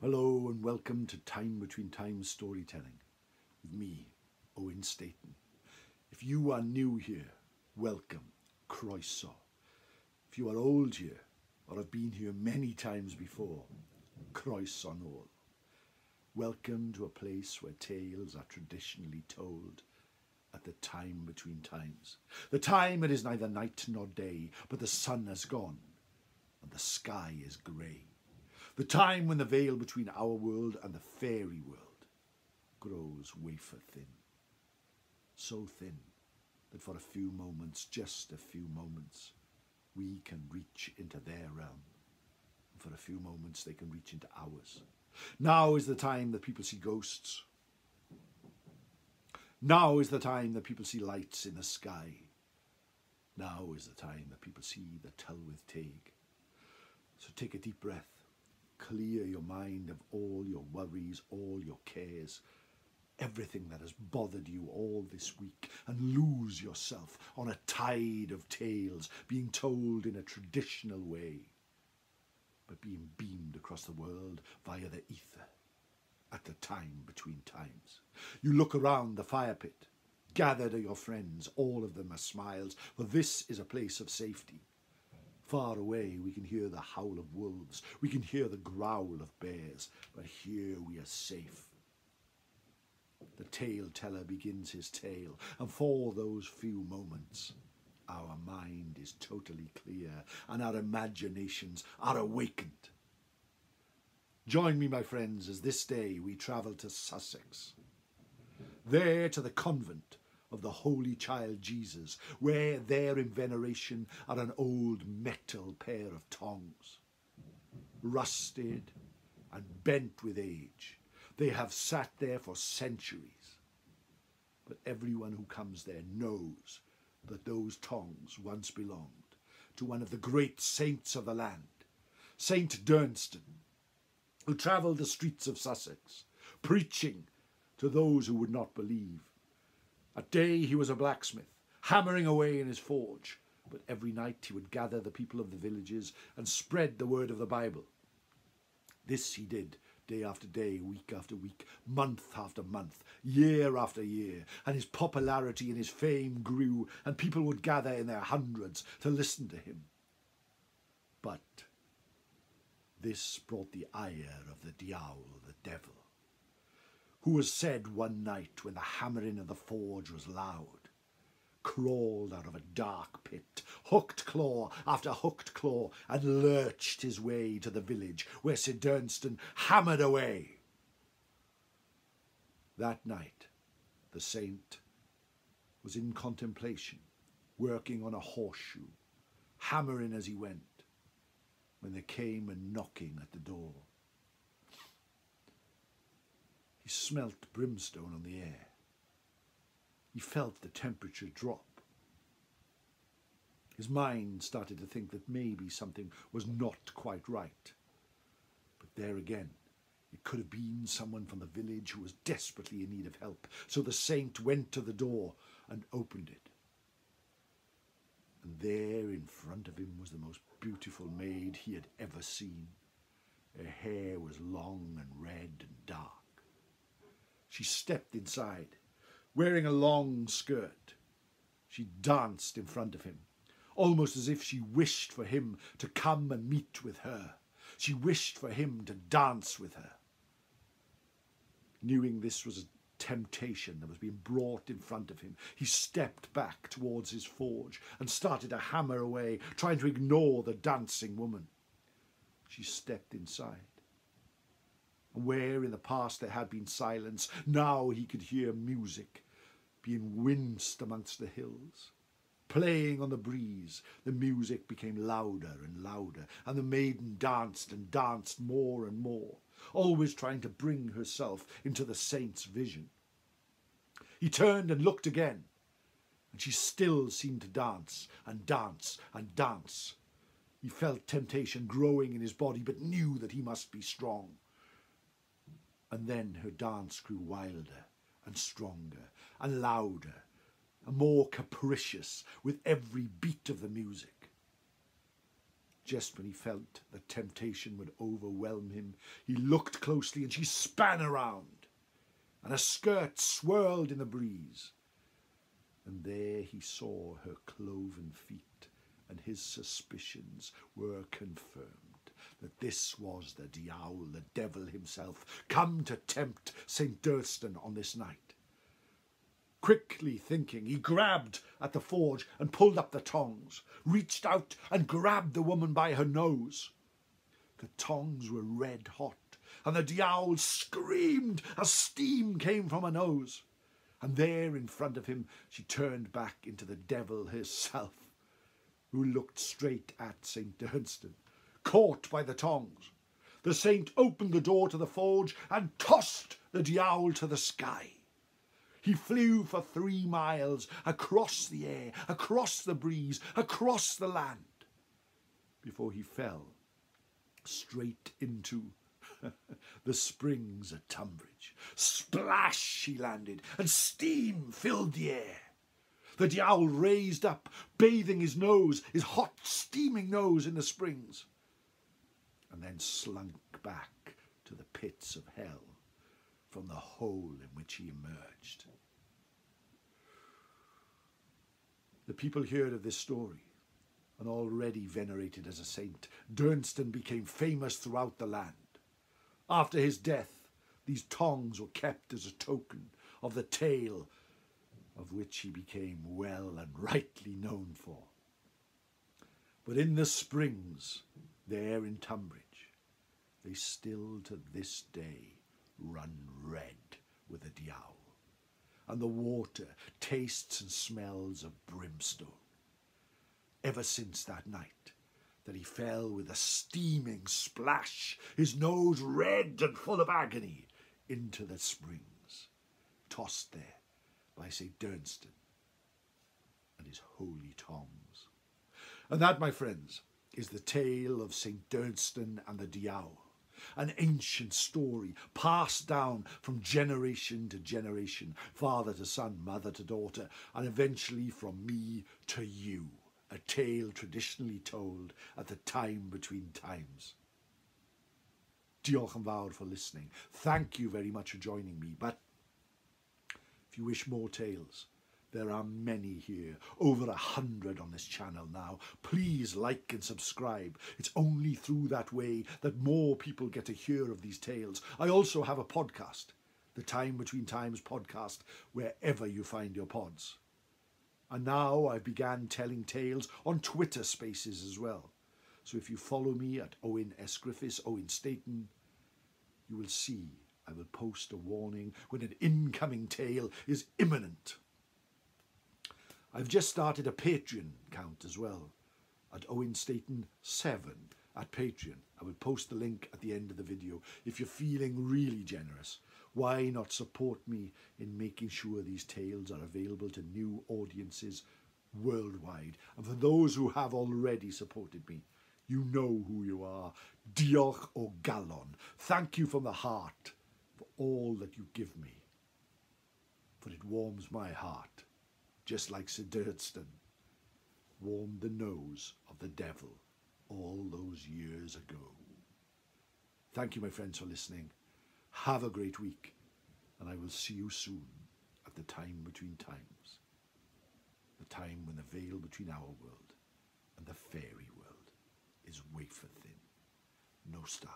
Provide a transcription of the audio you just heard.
Hello and welcome to Time Between Times Storytelling with me, Owen Staton. If you are new here, welcome, croeso. If you are old here or have been here many times before, croeso nôl. Welcome to a place where tales are traditionally told at the time between times. The time it is neither night nor day, but the sun has gone and the sky is grey. The time when the veil between our world and the fairy world grows wafer thin. So thin that for a few moments, just a few moments, we can reach into their realm. And for a few moments they can reach into ours. Now is the time that people see ghosts. Now is the time that people see lights in the sky. Now is the time that people see the Tylwyth Teg. So take a deep breath. Clear your mind of all your worries, all your cares, everything that has bothered you all this week, and lose yourself on a tide of tales being told in a traditional way, but being beamed across the world via the ether at the time between times. You look around the fire pit, gathered are your friends, all of them are smiles, for this is a place of safety. Far away we can hear the howl of wolves, we can hear the growl of bears, but here we are safe. The tale teller begins his tale, and for those few moments our mind is totally clear and our imaginations are awakened. Join me, my friends, as this day we travel to Sussex, there to the convent of the Holy Child Jesus, where there in veneration are an old metal pair of tongs. Rusted and bent with age, they have sat there for centuries. But everyone who comes there knows that those tongs once belonged to one of the great saints of the land, Saint Dunston, who travelled the streets of Sussex, preaching to those who would not believe. At day he was a blacksmith, hammering away in his forge, but every night he would gather the people of the villages and spread the word of the Bible. This he did day after day, week after week, month after month, year after year, and his popularity and his fame grew, and people would gather in their hundreds to listen to him. But this brought the ire of the diawl, the devil, who was said one night when the hammering of the forge was loud, crawled out of a dark pit, hooked claw after hooked claw, and lurched his way to the village where Sir Dunstan hammered away. That night the saint was in contemplation, working on a horseshoe, hammering as he went, when there came a knocking at the door. He smelt brimstone on the air. He felt the temperature drop. His mind started to think that maybe something was not quite right. But there again, it could have been someone from the village who was desperately in need of help. So the saint went to the door and opened it. And there in front of him was the most beautiful maid he had ever seen. Her hair was long and red and dark. She stepped inside, wearing a long skirt. She danced in front of him, almost as if she wished for him to come and meet with her. She wished for him to dance with her. Knowing this was a temptation that was being brought in front of him, he stepped back towards his forge and started to hammer away, trying to ignore the dancing woman. She stepped inside. And where in the past there had been silence, now he could hear music being winced amongst the hills. Playing on the breeze, the music became louder and louder, and the maiden danced and danced more and more, always trying to bring herself into the saint's vision. He turned and looked again, and she still seemed to dance and dance and dance. He felt temptation growing in his body, but knew that he must be strong. And then her dance grew wilder and stronger and louder and more capricious with every beat of the music. Just when he felt that temptation would overwhelm him, he looked closely and she span around, and a skirt swirled in the breeze. And there he saw her cloven feet, and his suspicions were confirmed that this was the Diawl, the devil himself, come to tempt St. Dunston on this night. Quickly thinking, he grabbed at the forge and pulled up the tongs, reached out and grabbed the woman by her nose. The tongs were red hot, and the Diawl screamed as steam came from her nose. And there in front of him she turned back into the devil herself, who looked straight at St. Dunston, caught by the tongs. The saint opened the door to the forge and tossed the Diawl to the sky. He flew for 3 miles across the air, across the breeze, across the land, before he fell straight into the springs at Tunbridge. Splash he landed, and steam filled the air. The Diawl raised up, bathing his nose, his hot, steaming nose in the springs, and then slunk back to the pits of hell from the hole in which he emerged. The people heard of this story, and already venerated as a saint, Dunston became famous throughout the land. After his death, these tongs were kept as a token of the tale of which he became well and rightly known for. But in the springs, there in Tunbridge, they still to this day run red with the Diawl, and the water tastes and smells of brimstone. Ever since that night that he fell with a steaming splash, his nose red and full of agony, into the springs, tossed there by St. Dunston and his holy tongs. And that, my friends, is the tale of St. Dunston and the Diawl, an ancient story passed down from generation to generation, father to son, mother to daughter, and eventually from me to you, a tale traditionally told at the time between times. Diolch yn fawr for listening. Thank you very much for joining me. But if you wish more tales, there are many here, over 100 on this channel now. Please like and subscribe. It's only through that way that more people get to hear of these tales. I also have a podcast, the Time Between Times podcast, wherever you find your pods. And now I began telling tales on Twitter Spaces as well. So if you follow me at Owen S. Griffiths, Owen Staton, you will see I will post a warning when an incoming tale is imminent. I've just started a Patreon account as well, at Owen Staton 7 at Patreon. I will post the link at the end of the video. If you're feeling really generous, why not support me in making sure these tales are available to new audiences worldwide? And for those who have already supported me, you know who you are. Diolch o galon. Thank you from the heart for all that you give me, for it warms my heart, just like Sir Dunston warmed the nose of the devil all those years ago. Thank you, my friends, for listening. Have a great week, and I will see you soon at the Time Between Times, the time when the veil between our world and the fairy world is wafer thin. No star.